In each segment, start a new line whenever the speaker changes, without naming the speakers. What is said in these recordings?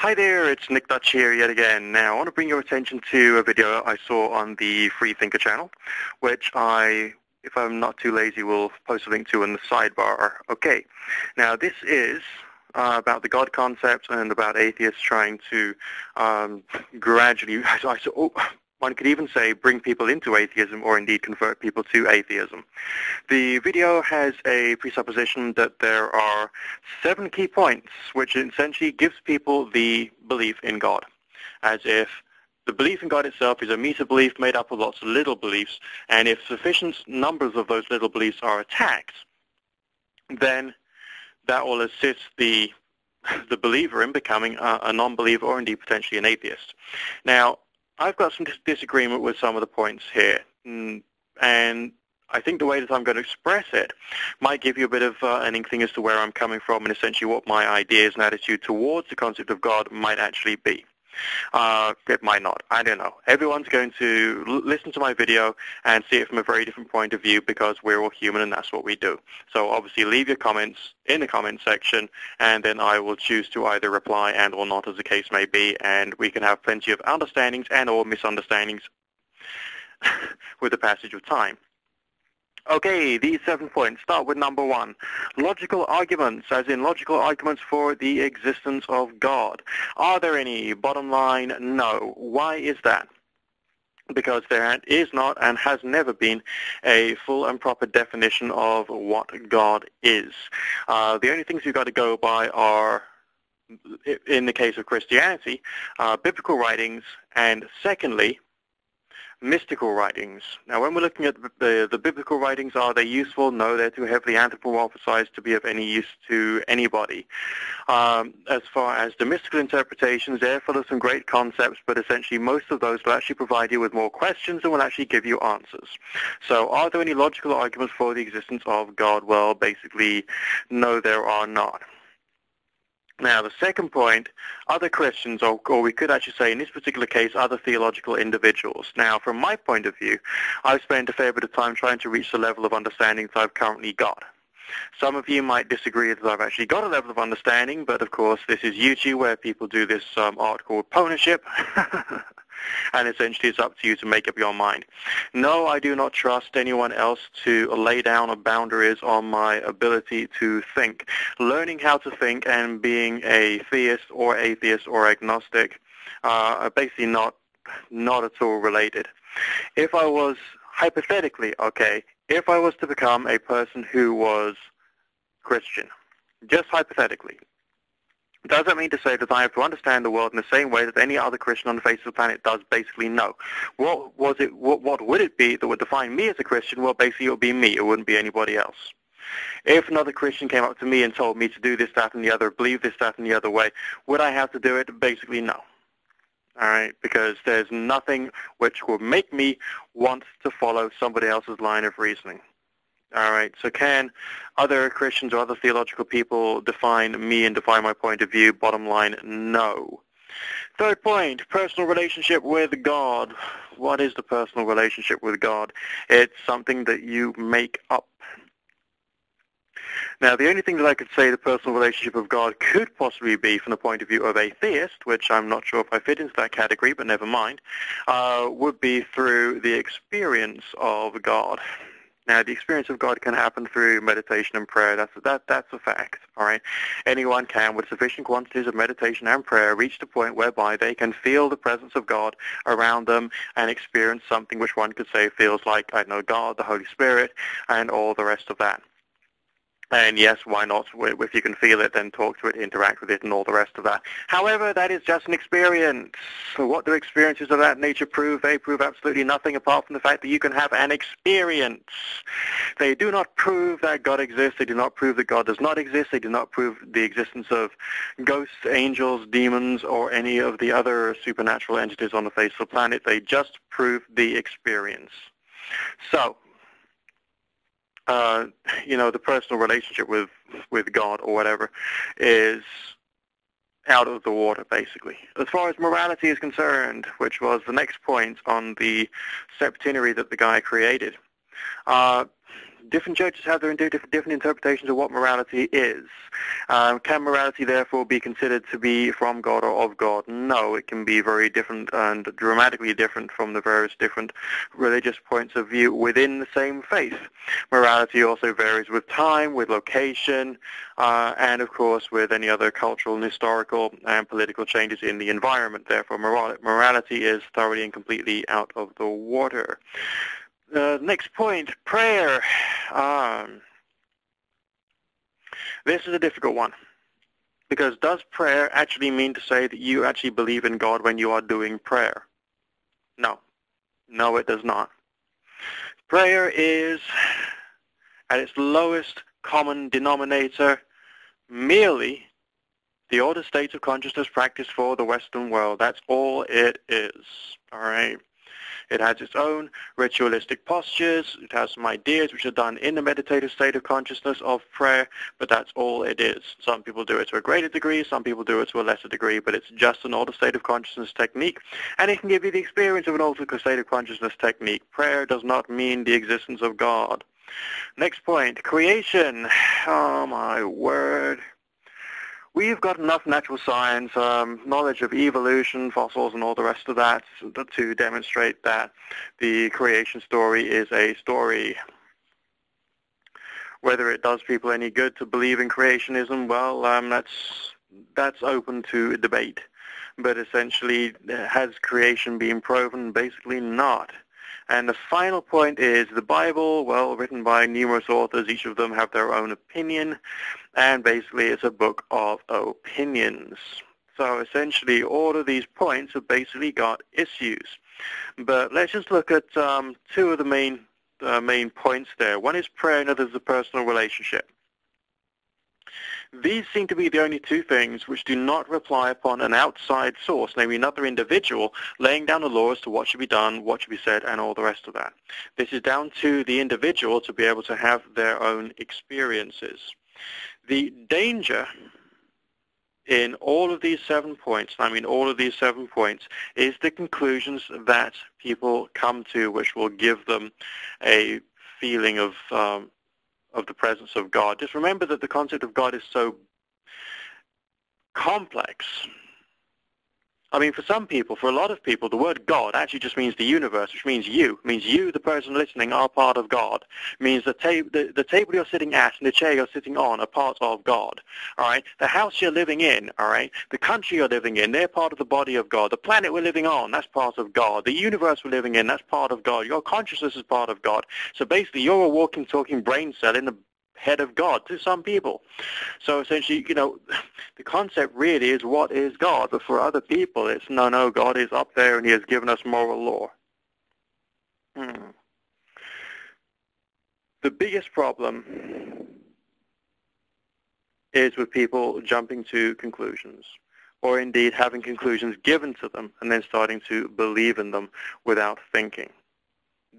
Hi there, it's NickDutch here yet again. Now, I want to bring your attention to a video I saw on the Free Thinker channel, which if I'm not too lazy, will post a link to in the sidebar. Okay, now this is about the God concept and about atheists trying to gradually, one could even say, bring people into atheism or indeed convert people to atheism. The video has a presupposition that there are 7 key points which essentially gives people the belief in God, as if the belief in God itself is a meta-belief made up of lots of little beliefs, and if sufficient numbers of those little beliefs are attacked, then that will assist the believer in becoming a non-believer or indeed potentially an atheist. Now, I've got some disagreement with some of the points here, and I think the way that I'm going to express it might give you a bit of an inkling as to where I'm coming from and essentially what my ideas and attitude towards the concept of God might actually be. It might not. I don't know. Everyone's going to listen to my video and see it from a very different point of view because we're all human and that's what we do. So obviously leave your comments in the comment section and then I will choose to either reply and or not as the case may be, and we can have plenty of understandings and or misunderstandings with the passage of time. Okay, these 7 points. Start with number 1. Logical arguments, as in logical arguments for the existence of God. Are there any? Bottom line, no. Why is that? Because there is not and has never been a full and proper definition of what God is. The only things you've got to go by are, in the case of Christianity, biblical writings, and secondly, mystical writings. Now, when we're looking at the biblical writings, are they useful? No, they're too heavily anthropomorphized to be of any use to anybody. As far as the mystical interpretations, they're full of some great concepts, but essentially most of those will actually provide you with more questions than will actually give you answers. So are there any logical arguments for the existence of God? Well, basically, no, there are not. Now, the second point, other Christians, or we could actually say in this particular case, other theological individuals. Now, from my point of view, I've spent a fair bit of time trying to reach the level of understanding that I've currently got. Some of you might disagree that I've actually got a level of understanding, but of course this is YouTube where people do this art called ownership. And essentially it's up to you to make up your mind. No, I do not trust anyone else to lay down boundaries on my ability to think. Learning how to think and being a theist or atheist or agnostic are basically not at all related. If I was, hypothetically, okay, if I was to become a person who was Christian, just hypothetically, does that mean to say that I have to understand the world in the same way that any other Christian on the face of the planet does? Basically, no. What would it be that would define me as a Christian? Well, basically, it would be me. It wouldn't be anybody else. If another Christian came up to me and told me to do this, that, and the other, believe this, that, and the other way, would I have to do it? Basically, no. All right, because there's nothing which would make me want to follow somebody else's line of reasoning. All right, so can other Christians or other theological people define me and define my point of view? Bottom line, no. Third point, personal relationship with God. What is the personal relationship with God? It's something that you make up. Now, the only thing that I could say the personal relationship of God could possibly be from the point of view of a theist, which I'm not sure if I fit into that category, but never mind, would be through the experience of God. Now, the experience of God can happen through meditation and prayer. That's a fact, all right? Anyone can, with sufficient quantities of meditation and prayer, reach the point whereby they can feel the presence of God around them and experience something which one could say feels like, I know, God, the Holy Spirit, and all the rest of that. And yes, why not? If you can feel it, then talk to it, interact with it, and all the rest of that. However, that is just an experience. So what do experiences of that nature prove? They prove absolutely nothing apart from the fact that you can have an experience. They do not prove that God exists. They do not prove that God does not exist. They do not prove the existence of ghosts, angels, demons, or any of the other supernatural entities on the face of the planet. They just prove the experience. So, the personal relationship with God or whatever is out of the water, basically. As far as morality is concerned, which was the next point on the septenary that the guy created, different churches have their different interpretations of what morality is. Can morality therefore be considered to be from God or of God? No, it can be very different and dramatically different from the various different religious points of view within the same faith. Morality also varies with time, with location, and of course with any other cultural and historical and political changes in the environment. Therefore, morality is thoroughly and completely out of the water. Next point, prayer. This is a difficult one, because does prayer actually mean to say that you actually believe in God when you are doing prayer? No. No, it does not. Prayer is, at its lowest common denominator, merely the order states of consciousness practiced for the Western world. That's all it is. All right? It has its own ritualistic postures. It has some ideas which are done in the meditative state of consciousness of prayer, but that's all it is. Some people do it to a greater degree, some people do it to a lesser degree, but it's just an altered state of consciousness technique, and it can give you the experience of an altered state of consciousness technique. Prayer does not mean the existence of God. Next point, creation. Oh my word. We've got enough natural science, knowledge of evolution, fossils, and all the rest of that to demonstrate that the creation story is a story. Whether it does people any good to believe in creationism, well, that's open to debate. But essentially, has creation been proven? Basically not. And the final point is the Bible, well, written by numerous authors. Each of them have their own opinion. And basically, it's a book of opinions. So essentially, all of these points have basically got issues. But let's just look at two of the main points there. One is prayer, and another is the personal relationship. These seem to be the only two things which do not rely upon an outside source, namely another individual, laying down the law as to what should be done, what should be said, and all the rest of that. This is down to the individual to be able to have their own experiences. The danger in all of these 7 points, I mean all of these 7 points, is the conclusions that people come to which will give them a feeling of the presence of God. Just remember that the concept of God is so complex. I mean, for some people, for a lot of people, the word God actually just means the universe, which means you. It means you, the person listening, are part of God. It means the table you're sitting at and the chair you're sitting on are part of God. All right? The house you're living in, all right? The country you're living in, they're part of the body of God. The planet we're living on, that's part of God. The universe we're living in, that's part of God. Your consciousness is part of God. So basically, you're a walking, talking brain cell in the head of God to some people. So essentially, you know, the concept really is what is God, but for other people it's no, God is up there and he has given us moral law. The biggest problem is with people jumping to conclusions, or indeed having conclusions given to them and then starting to believe in them without thinking.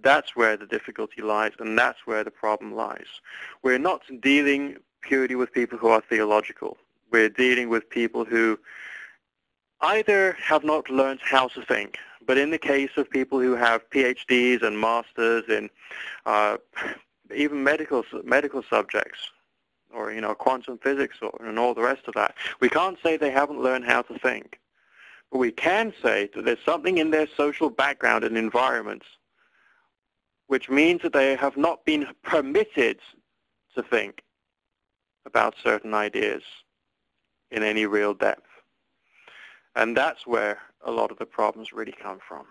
That's where the difficulty lies, and that's where the problem lies. We're not dealing purely with people who are theological. We're dealing with people who either have not learned how to think, but in the case of people who have PhDs and masters in even medical subjects, or, you know, quantum physics and all the rest of that, we can't say they haven't learned how to think. But we can say that there's something in their social background and environments which means that they have not been permitted to think about certain ideas in any real depth. And that's where a lot of the problems really come from.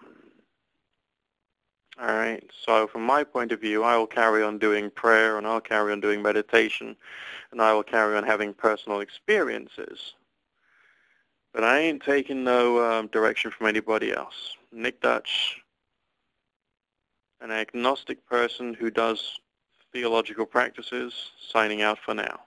All right, so from my point of view, I will carry on doing prayer, and I'll carry on doing meditation, and I will carry on having personal experiences. But I ain't taking no direction from anybody else. NickDutch, an agnostic person who does theological practices, signing out for now.